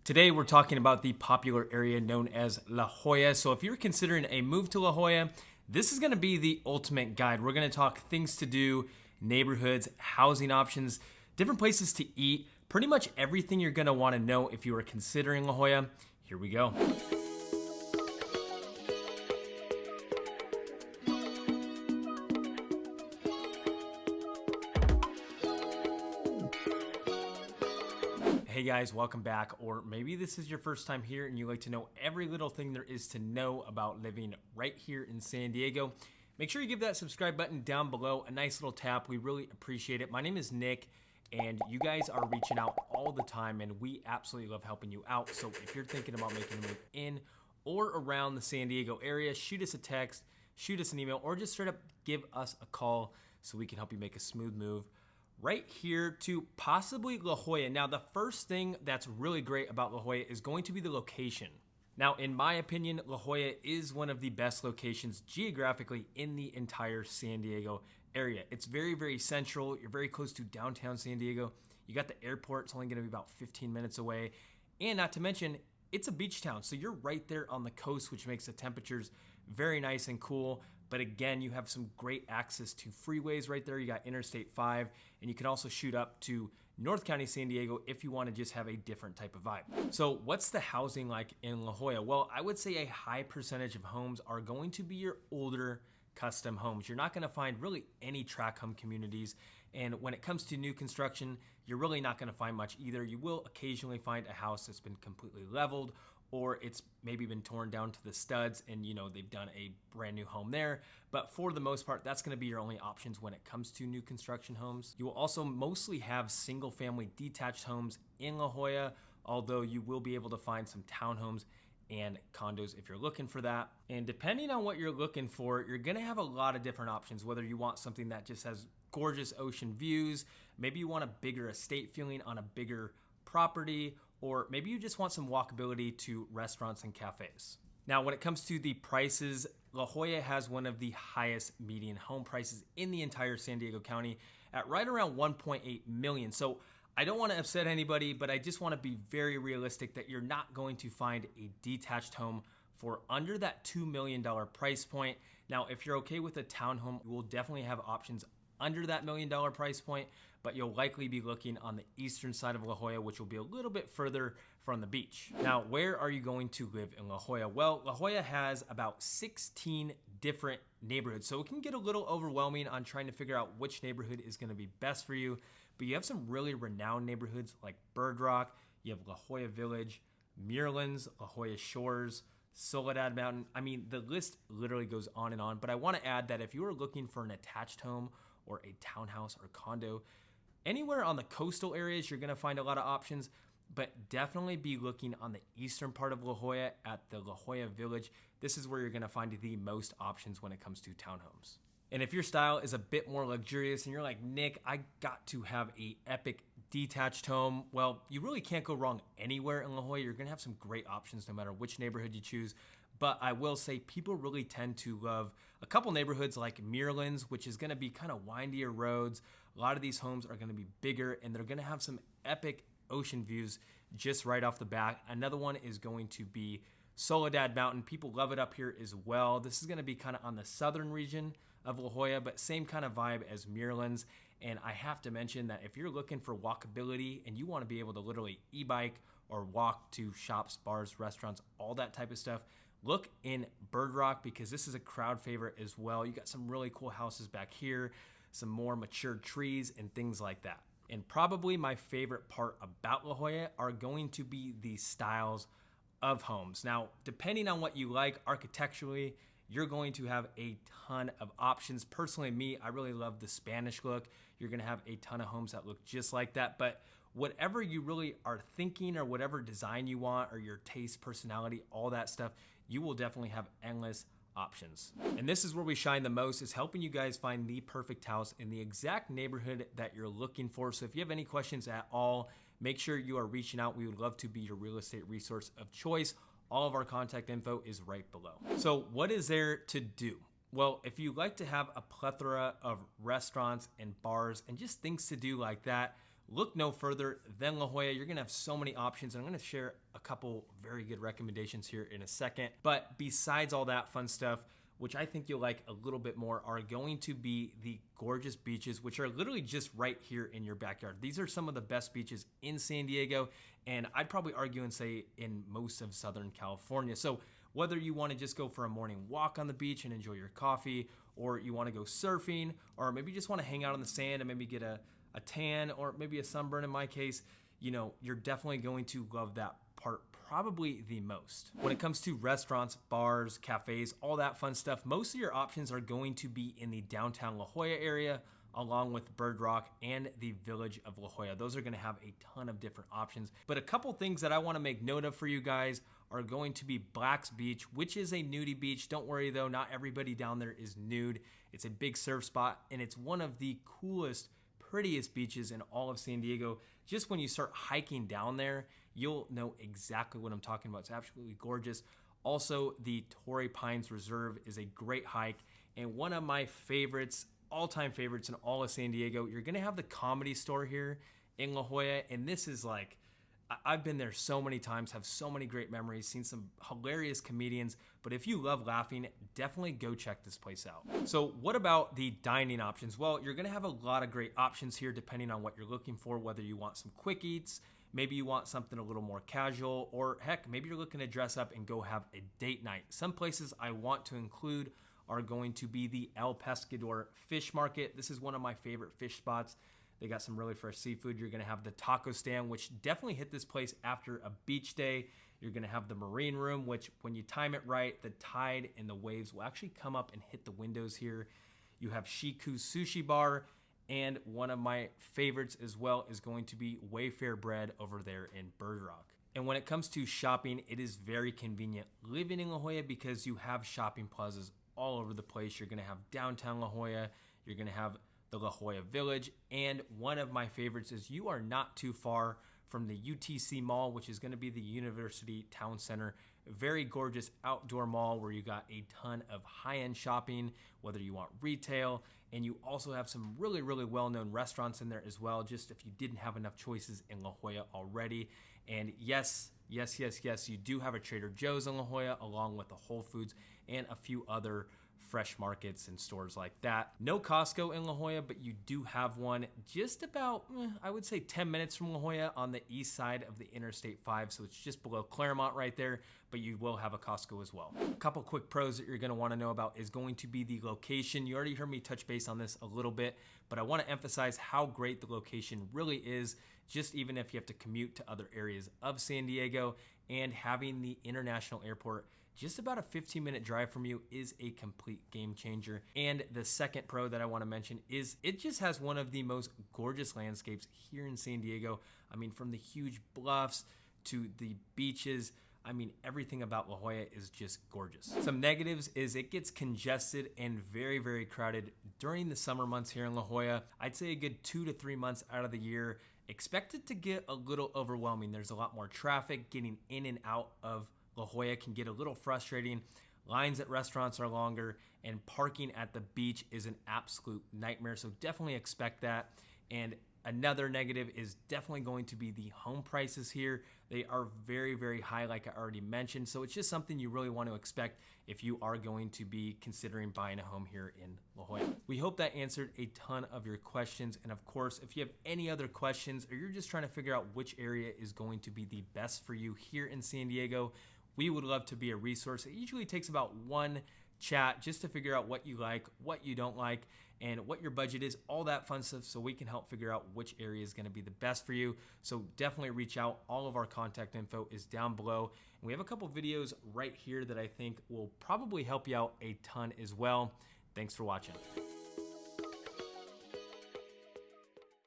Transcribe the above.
Today, we're talking about the popular area known as La Jolla. So if you're considering a move to La Jolla, this is going to be the ultimate guide. We're going to talk things to do, neighborhoods, housing options, different places to eat, pretty much everything you're going to want to know if you are considering La Jolla. Here we go. Hey guys, welcome back. Or maybe this is your first time here and you like to know every little thing there is to know about living right here in San Diego. Make sure you give that subscribe button down below a nice little tap. We really appreciate it. My name is Nick and you guys are reaching out all the time and we absolutely love helping you out. So if you're thinking about making a move in or around the San Diego area, shoot us a text, shoot us an email, or just straight up give us a call so we can help you make a smooth move right here to possibly La Jolla. Now, the first thing that's really great about La Jolla is going to be the location. Now, in my opinion, La Jolla is one of the best locations geographically in the entire San Diego area. It's very, very central. You're very close to downtown San Diego. You got the airport. It's only going to be about 15 minutes away. And not to mention, it's a beach town. So you're right there on the coast, which makes the temperatures very nice and cool. But again, you have some great access to freeways right there. You got Interstate 5, and you can also shoot up to North County, San Diego if you want to just have a different type of vibe. So what's the housing like in La Jolla? Well, I would say a high percentage of homes are going to be your older custom homes. You're not going to find really any tract home communities. And when it comes to new construction, you're really not going to find much either. You will occasionally find a house that's been completely leveled, or it's maybe been torn down to the studs and they've done a brand new home there. But for the most part, that's gonna be your only options when it comes to new construction homes. You will also mostly have single family detached homes in La Jolla, although you will be able to find some townhomes and condos if you're looking for that. And depending on what you're looking for, you're gonna have a lot of different options, whether you want something that just has gorgeous ocean views, maybe you want a bigger estate feeling on a bigger property, or maybe you just want some walkability to restaurants and cafes. Now, when it comes to the prices, La Jolla has one of the highest median home prices in the entire San Diego County at right around 1.8 million. So I don't want to upset anybody, but I just want to be very realistic that you're not going to find a detached home for under that $2 million price point. Now, if you're okay with a townhome, you will definitely have options under that $1 million price point, but you'll likely be looking on the eastern side of La Jolla, which will be a little bit further from the beach. Now, where are you going to live in La Jolla? Well, La Jolla has about 16 different neighborhoods, so it can get a little overwhelming on trying to figure out which neighborhood is going to be best for you, but you have some really renowned neighborhoods like Bird Rock, you have La Jolla Village, Muirlands, La Jolla Shores, Soledad Mountain. I mean, the list literally goes on and on, but I want to add that if you are looking for an attached home or a townhouse or condo, anywhere on the coastal areas, you're gonna find a lot of options, but definitely be looking on the eastern part of La Jolla at the La Jolla Village. This is where you're gonna find the most options when it comes to townhomes. And if your style is a bit more luxurious and you're like, Nick, I got to have a epic detached home, well, you really can't go wrong anywhere in La Jolla. You're gonna have some great options no matter which neighborhood you choose. But I will say people really tend to love a couple neighborhoods like Muirlands, which is gonna be kind of windier roads. A lot of these homes are gonna be bigger and they're gonna have some epic ocean views just right off the bat. Another one is going to be Soledad Mountain. People love it up here as well. This is gonna be kind of on the southern region of La Jolla, but same kind of vibe as Muirlands. And I have to mention that if you're looking for walkability and you wanna be able to literally e-bike or walk to shops, bars, restaurants, all that type of stuff, look in Bird Rock because this is a crowd favorite as well. You got some really cool houses back here, some more mature trees and things like that. And probably my favorite part about La Jolla are going to be the styles of homes. Now, depending on what you like architecturally, you're going to have a ton of options. Personally, me, I really love the Spanish look. You're gonna have a ton of homes that look just like that, but whatever you really are thinking or whatever design you want or your taste, personality, all that stuff, you will definitely have endless options. And this is where we shine the most, is helping you guys find the perfect house in the exact neighborhood that you're looking for. So if you have any questions at all, make sure you are reaching out. We would love to be your real estate resource of choice. All of our contact info is right below. So what is there to do? Well, if you like to have a plethora of restaurants and bars and just things to do like that, look no further than La Jolla. You're gonna have so many options, and I'm gonna share a couple very good recommendations here in a second. But besides all that fun stuff, which I think you'll like a little bit more, are going to be the gorgeous beaches, which are literally just right here in your backyard. These are some of the best beaches in San Diego, and I'd probably argue and say in most of Southern California. So whether you want to just go for a morning walk on the beach and enjoy your coffee, or you want to go surfing, or maybe you just want to hang out on the sand and maybe get a tan or maybe a sunburn in my case, you know, you're definitely going to love that part probably the most. When it comes to restaurants, bars, cafes, all that fun stuff, most of your options are going to be in the downtown La Jolla area, along with Bird Rock and the village of La Jolla. Those are gonna have a ton of different options. But a couple things that I wanna make note of for you guys are going to be Black's Beach, which is a nudie beach. Don't worry though, not everybody down there is nude. It's a big surf spot, and it's one of the coolest, prettiest beaches in all of San Diego. Just when you start hiking down there, you'll know exactly what I'm talking about. It's absolutely gorgeous. Also, the Torrey Pines Reserve is a great hike, and one of my favorites, all-time favorites in all of San Diego. You're gonna have the Comedy Store here in La Jolla, and this is like, I've been there so many times, have so many great memories, seen some hilarious comedians, but if you love laughing, definitely go check this place out. So what about the dining options? Well, you're gonna have a lot of great options here depending on what you're looking for, whether you want some quick eats, maybe you want something a little more casual, or heck, maybe you're looking to dress up and go have a date night. Some places I want to include are going to be the El Pescador Fish Market. This is one of my favorite fish spots. They got some really fresh seafood. You're gonna have the taco stand, which definitely hit this place after a beach day. You're gonna have the marine room, which when you time it right, the tide and the waves will actually come up and hit the windows here. You have Shiku's Sushi Bar, and one of my favorites as well is going to be Wayfair Bread over there in Bird Rock. And when it comes to shopping, it is very convenient living in La Jolla because you have shopping plazas all over the place. You're gonna have downtown La Jolla, you're gonna have the La Jolla Village, and one of my favorites is you are not too far from the UTC Mall, which is gonna be the University Town Center. A very gorgeous outdoor mall where you got a ton of high-end shopping, whether you want retail, and you also have some really, really well-known restaurants in there as well, just if you didn't have enough choices in La Jolla already. And yes, you do have a Trader Joe's in La Jolla, along with the Whole Foods and a few other fresh markets and stores like that. No Costco in La Jolla, but you do have one just about, I would say 10 minutes from La Jolla on the east side of the Interstate 5, so it's just below Claremont right there, but you will have a Costco as well. A couple quick pros that you're gonna wanna know about is going to be the location. You already heard me touch base on this a little bit, but I wanna emphasize how great the location really is, just even if you have to commute to other areas of San Diego, and having the international airport just about a 15-minute drive from you is a complete game changer. And the second pro that I want to mention is it just has one of the most gorgeous landscapes here in San Diego. I mean, from the huge bluffs to the beaches, I mean, everything about La Jolla is just gorgeous. Some negatives is it gets congested and very, very crowded during the summer months here in La Jolla. I'd say a good 2 to 3 months out of the year. Expect it to get a little overwhelming. There's a lot more traffic. Getting in and out of La Jolla can get a little frustrating. Lines at restaurants are longer, and parking at the beach is an absolute nightmare, so definitely expect that. And another negative is definitely going to be the home prices here. They are very, very high, like I already mentioned, so it's just something you really want to expect if you are going to be considering buying a home here in La Jolla. We hope that answered a ton of your questions, and of course, if you have any other questions or you're just trying to figure out which area is going to be the best for you here in San Diego, we would love to be a resource. It usually takes about one chat just to figure out what you like, what you don't like, and what your budget is, all that fun stuff, so we can help figure out which area is gonna be the best for you. So definitely reach out. All of our contact info is down below. And we have a couple videos right here that I think will probably help you out a ton as well. Thanks for watching.